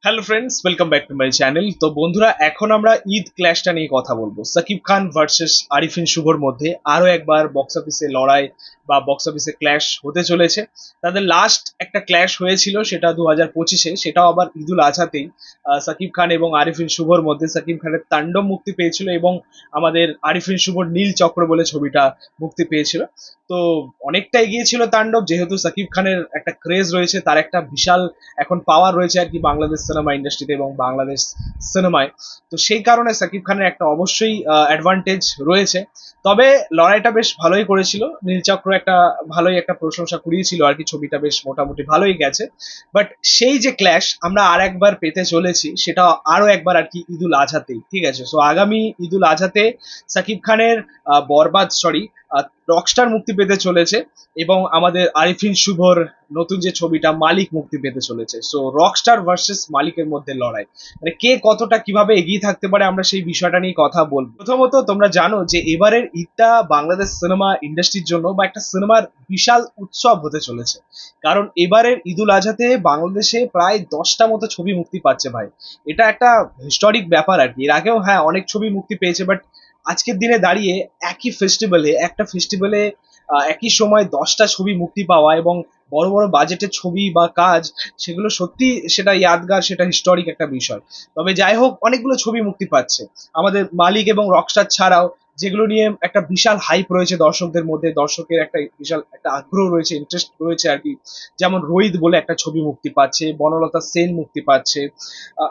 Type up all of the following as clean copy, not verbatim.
Hello friends, welcome back to my channel. তো বন্ধুরা, এখন আমরা ঈদ ক্ল্যাশটা নিয়ে কথা বলবো। সাকিব খান ভার্সেস আরিফিন শুভর মধ্যে আরো একবার বক্স অফিসে লড়াই বা বক্স অফিসে ক্ল্যাশ হতে চলেছে। তাদের লাস্ট একটা ক্ল্যাশ হয়েছিল, সেটা 2025-এ, সেটাও আবার ঈদুল আজহাতেই। সাকিব খান এবং আরিফিন শুভর মধ্যে সাকিব খানের তাণ্ডব মুক্তি পেয়েছিল এবং আমাদের আরিফিন শুভর নীল চক্র বলে ছবিটা মুক্তি পেয়েছিল। তো অনেকটা এগিয়েছিল তাণ্ডব, যেহেতু সাকিব খানের একটা ক্রেজ রয়েছে, তার একটা বিশাল এখন পাওয়ার রয়েছে আর কি বাংলাদেশ সিনেমা ইন্ডাস্ট্রিতে এবং বাংলাদেশ সিনেমায়। তো সেই কারণে সাকিব খানের একটা অবশ্যই অ্যাডভান্টেজ রয়েছে। তবে লড়াইটা বেশ ভালোই করেছিল, নীলচক্র একটা ভালোই একটা প্রশংসা কুড়িয়েছিল আর কি, ছবিটা বেশ মোটামুটি ভালোই গেছে। বাট সেই যে ক্ল্যাশ আমরা আর একবার পেতে চলেছি, সেটা আরো একবার আর কি ঈদুল আজহাতেই, ঠিক আছে? সো আগামী ঈদুল আজহাতে সাকিব খানের বরবাদ, সরি, রকস্টার মুক্তি পেতে চলেছে এবং আমাদের আরিফিন শুভর নতুন যে ছবিটা মালিক মুক্তি পেতে চলেছে। সো রকস্টার ভার্সেস মালিকের মধ্যে লড়াই, মানে কে কতটা কিভাবে এগিয়ে থাকতে পারে, আমরা সেই বিষয়টা নিয়ে কথা বলবো। প্রথমত তোমরা জানো যে এবারের ঈদটা বাংলাদেশ সিনেমা ইন্ডাস্ট্রির জন্য বা একটা সিনেমার বিশাল উৎসব হতে চলেছে। কারণ এবারের ঈদুল আজহাতে বাংলাদেশে প্রায় 10টা মতো ছবি মুক্তি পাচ্ছে ভাই। এটা একটা হিস্টোরিক ব্যাপার আর কি। এর আগেও হ্যাঁ অনেক ছবি মুক্তি পেয়েছে, বাট আজকের দিনে দাঁড়িয়ে একটা ফেস্টিভ্যালে একই সময় 10টা ছবি মুক্তি পাওয়া এবং বড় বড় বাজেটের ছবি বা কাজ, সেগুলো সত্যি সেটা ইয়াদগার, সেটা হিস্টোরিক একটা বিষয়। তবে যাই হোক, অনেকগুলো ছবি মুক্তি পাচ্ছে আমাদের মালিক এবং রকস্টার ছাড়াও, যেগুলো নিয়ে একটা বিশাল হাইপ রয়েছে দর্শকদের মধ্যে, দর্শকের একটা বিশাল একটা আগ্রহ রয়েছে, ইন্টারেস্ট রয়েছে আর কি। যেমন রোহিত বলে একটা ছবি মুক্তি পাচ্ছে, বনলতা সেন মুক্তি পাচ্ছে,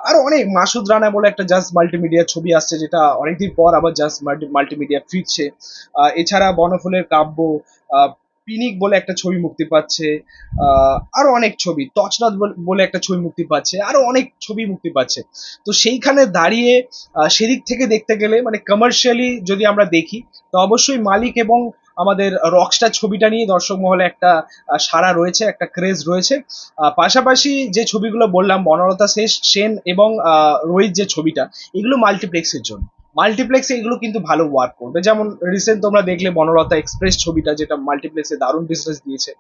আরো অনেক, মাসুদ রানা বলে একটা জাস্ট মাল্টিমিডিয়া ছবি আসছে, যেটা অনেকদিন পর আবার জাস্ট মাল্টিমিডিয়া ফিরছে। এছাড়া বনফুলের কাব্য, আহ, পিনিক বলে একটা ছবি মুক্তি পাচ্ছে, আরো অনেক ছবি, তছনদ বলে একটা ছবি মুক্তি পাচ্ছে, আরো অনেক ছবি মুক্তি পাচ্ছে। তো সেইখানে দাঁড়িয়ে সেদিক থেকে দেখতে গেলে, মানে কমার্শিয়ালি যদি আমরা দেখি, তো অবশ্যই মালিক এবং আমাদের রকস্টার ছবিটা নিয়ে দর্শক মহলে একটা সাড়া রয়েছে, একটা ক্রেজ রয়েছে। পাশাপাশি যে ছবিগুলো বললাম, বনলতা সেন এবং রোহিত যে ছবিটা, এগুলো মাল্টিপ্লেক্সের জন্য। মাল্টিপ্লেক্সে এগুলো কিন্তু ভালো ওয়ার্ক করবে। যেমন রিসেন্ট তোমরা দেখলে বনলতা এক্সপ্রেস ছবিটা, যেটা মাল্টিপ্লেক্সে দারুণ বিজনেস দিয়েছে,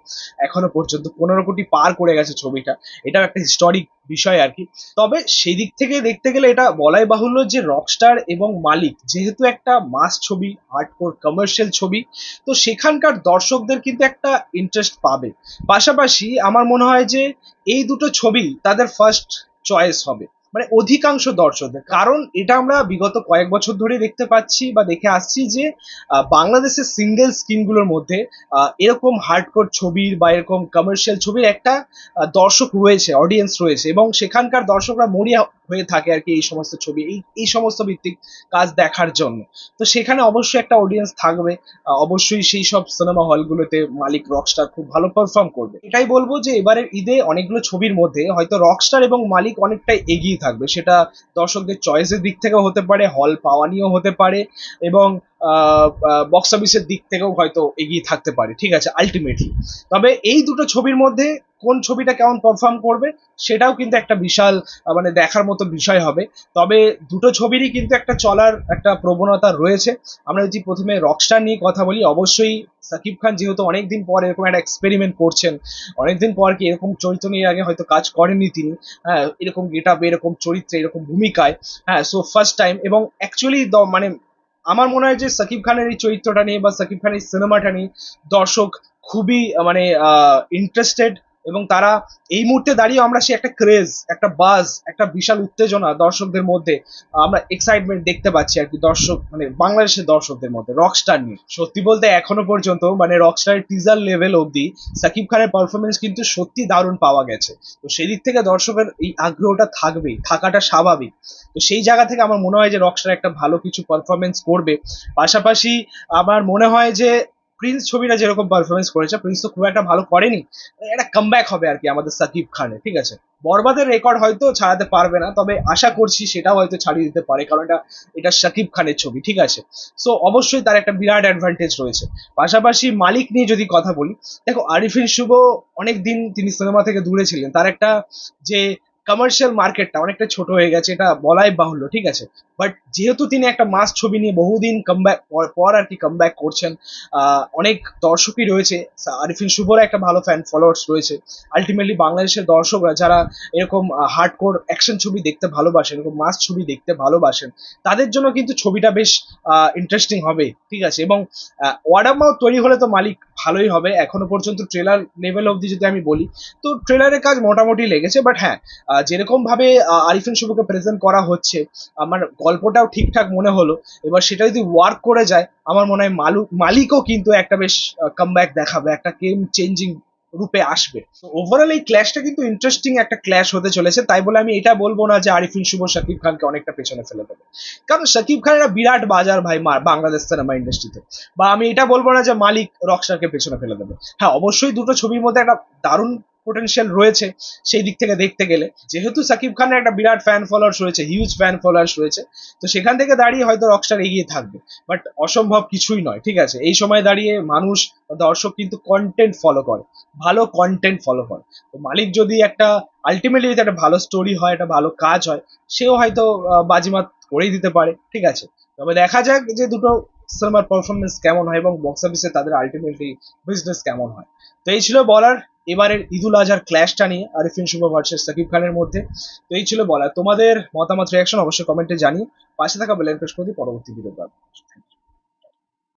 এখনো পর্যন্ত 15 কোটি পার করে গেছে ছবিটা। এটাও একটা হিস্টোরিক বিষয় আর কি। তবে সেই দিক থেকে দেখতে গেলে এটা বলাই বাহুল্য যে রকস্টার এবং মালিক যেহেতু একটা মাস ছবি, হার্ডকোর কমার্শিয়াল ছবি, তো সেখানকার দর্শকদের কিন্তু একটা ইন্টারেস্ট পাবে। পাশাপাশি আমার মনে হয় যে এই দুটো ছবি তাদের ফার্স্ট চয়েস হবে, মানে অধিকাংশ দর্শকদের। কারণ এটা আমরা বিগত কয়েক বছর ধরে দেখতে পাচ্ছি বা দেখে আসছি যে বাংলাদেশের সিঙ্গেল স্ক্রিনগুলোর মধ্যে এরকম হার্ডকোর ছবির বা এরকম কমার্শিয়াল ছবির একটা দর্শক রয়েছে, অডিয়েন্স রয়েছে, এবং সেখানকার দর্শকরা মরিয়া হয়ে থাকে আর কি এই সমস্ত ছবি, এই সমস্ত ভিত্তিক কাজ দেখার জন্য। তো সেখানে অবশ্যই একটা অডিয়েন্স থাকবে। অবশ্যই সেই সব সিনেমা হলগুলোতে মালিক রকস্টার খুব ভালো পারফর্ম করবে। এটাই বলবো যে এবারের ঈদে অনেকগুলো ছবির মধ্যে হয়তো রকস্টার এবং মালিক অনেকটাই এগিয়ে থাকবে। সেটা দর্শকদের চয়েসের দিক থেকেও হতে পারে, হল পাওয়া নিয়েও হতে পারে, এবং বক্স অফিসের দিক থেকেও হয়তো এগিয়ে থাকতে পারে, ঠিক আছে, আলটিমেটলি। তবে এই দুটো ছবির মধ্যে কোন ছবিটা কেমন পারফর্ম করবে, সেটাও কিন্তু একটা বিশাল মানে দেখার মতো বিষয় হবে। তবে দুটো ছবিরই কিন্তু একটা চলার একটা প্রবণতা রয়েছে। আমরা যদি প্রথমে রকস্টার নিয়ে কথা বলি, অবশ্যই সাকিব খান যেহেতু অনেকদিন পর এরকম একটা এক্সপেরিমেন্ট করছেন, অনেকদিন পর কি এরকম চরিত্র নিয়ে আগে হয়তো কাজ করেননি তিনি, হ্যাঁ, এরকম গেট আপ, এরকম চরিত্রে, এরকম ভূমিকায়, হ্যাঁ। সো ফার্স্ট টাইম, এবং অ্যাকচুয়ালি মানে আমার মনে হয় যে সাকিব খানের এই চরিত্রটা নিয়ে বা সাকিব খানের এই সিনেমাটা নিয়ে দর্শক খুবই মানে ইন্টারেস্টেড, এবং তারা এই মুহূর্তে দাঁড়িয়ে আমরা সে একটা ক্রেজ, একটা বাজ, একটা বিশাল উত্তেজনা দর্শকদের মধ্যে, আমরা এক্সাইটমেন্ট দেখতে পাচ্ছি আর কি, দর্শক মানে বাংলাদেশের দর্শকদের মধ্যে রকস্টার নিয়ে। সত্যি বলতে এখনো পর্যন্ত মানে রকস্টারের টিজার লেভেল অবধি সাকিব খানের পারফরমেন্স কিন্তু সত্যি দারুণ পাওয়া গেছে। তো সেই দিক থেকে দর্শকের এই আগ্রহটা থাকবেই, থাকাটা স্বাভাবিক। তো সেই জায়গা থেকে আমার মনে হয় যে রকস্টার একটা ভালো কিছু পারফরমেন্স করবে। পাশাপাশি আমার মনে হয় যে প্রিন্স ছবিটা যেরকম পারফরমেন্স করেছে, প্রিন্স তো খুব একটা ভালো করেনি, একটা কামব্যাক হবে আর কি আমাদের সাকিব খানের, ঠিক আছে। বরবাদের রেকর্ড হয়তো ছাড়াতে পারবে না, তবে আশা করছি সেটাও হয়তো ছাড়িয়ে দিতে পারে, কারণ এটা এটা সাকিব খানের ছবি, ঠিক আছে। সো অবশ্যই তার একটা বিরাট অ্যাডভান্টেজ রয়েছে। পাশাপাশি মালিক নিয়ে যদি কথা বলি, দেখো আরিফিন শুভ অনেক দিন তিনি সিনেমা থেকে দূরে ছিলেন, তার একটা যে কমার্শিয়াল মার্কেটটা অনেকটা ছোট হয়ে গেছে, এটা বলাই বাহুল্য, ঠিক আছে। বাট যেহেতু তিনি একটা মাস ছবি নিয়ে বহুদিন কামব্যাক পর আর কি কামব্যাক করছেন, অনেক দর্শকই রয়েছে, আরিফিন শুভর একটা ভালো ফ্যান ফলোয়ার্স রয়েছে। আলটিমেটলি বাংলাদেশের দর্শকরা যারা এরকম হার্ডকোর অ্যাকশন ছবি দেখতে ভালোবাসেন, এরকম মাস ছবি দেখতে ভালোবাসেন, তাদের জন্য কিন্তু ছবিটা বেশ ইন্টারেস্টিং হবে, ঠিক আছে। এবং ওয়ার্ড অফ মাউথ তৈরি হলে তো মালিক ভালোই হবে। এখনো পর্যন্ত ট্রেলার লেভেল অবধি যদি আমি বলি, তো ট্রেলারের কাজ মোটামুটি লেগেছে। বাট হ্যাঁ, যেরকম ভাবে আরিফিন শুভকে প্রেজেন্ট করা হচ্ছে, আমার গল্পটাও ঠিকঠাক মনে হলো। এবার সেটা যদি ওয়ার্ক করে যায়, আমার মনে হয় মালিকও কিন্তু একটা বেশ কামব্যাক দেখাবে, একটা গেম চেঞ্জিং রূপে আসবে। তো ওভারঅল এই ক্ল্যাশটা কিন্তু ইন্টারেস্টিং একটা ক্ল্যাশ হতে চলেছে। তাই বলে আমি এটা বলবো না যে আরিফিন শুভ শাকিব খানকে অনেকটা পেছনে ফেলে দেবে, কারণ শাকিব খান একটা বিরাট বাজার ভাই বাংলাদেশ সিনেমা ইন্ডাস্ট্রিতে। বা আমি এটা বলবো না যে মালিক রকস্টারকে পেছনে ফেলে দেবে। হ্যাঁ, অবশ্যই দুটো ছবির মধ্যে একটা দারুণ পোটেনশিয়াল রয়েছে সেই দিক থেকে দেখতে গেলে। যেহেতু সাকিব খানের একটা বিরাট ফ্যান ফলোয়ার্স রয়েছে, হিউজ ফ্যান ফলোয়ার্স রয়েছে, তো সেখান থেকে দাঁড়িয়ে হয়তো রকস্টার এগিয়ে থাকবে। বাট অসম্ভব কিছুই নয়, ঠিক আছে। এই সময় দাঁড়িয়ে মানুষ, দর্শক কিন্তু কন্টেন্ট ফলো করে, ভালো কন্টেন্ট ফলো করে। তো মালিক যদি একটা আলটিমেটলি যদি একটা ভালো স্টোরি হয়, একটা ভালো কাজ হয়, সেও হয়তো বাজিমাত করেই দিতে পারে, ঠিক আছে। তবে দেখা যাক যে দুটো সিনেমার পারফরমেন্স কেমন হয় এবং বক্স অফিসে তাদের আলটিমেটলি বিজনেস কেমন হয়। তো এই ছিল বলার এবারের ঈদুল আজহার ক্ল্যাশটা নিয়ে, আরিফিন শুভ ভার্সেস সাকিব খানের মধ্যে। তো এই ছিল বলার। তোমাদের মতামত রিয়াকশন অবশ্যই কমেন্টে জানিয়ে পাশে থাকা বেল আইকন প্রেস করে দিই পরবর্তী ভিডিও পাবে।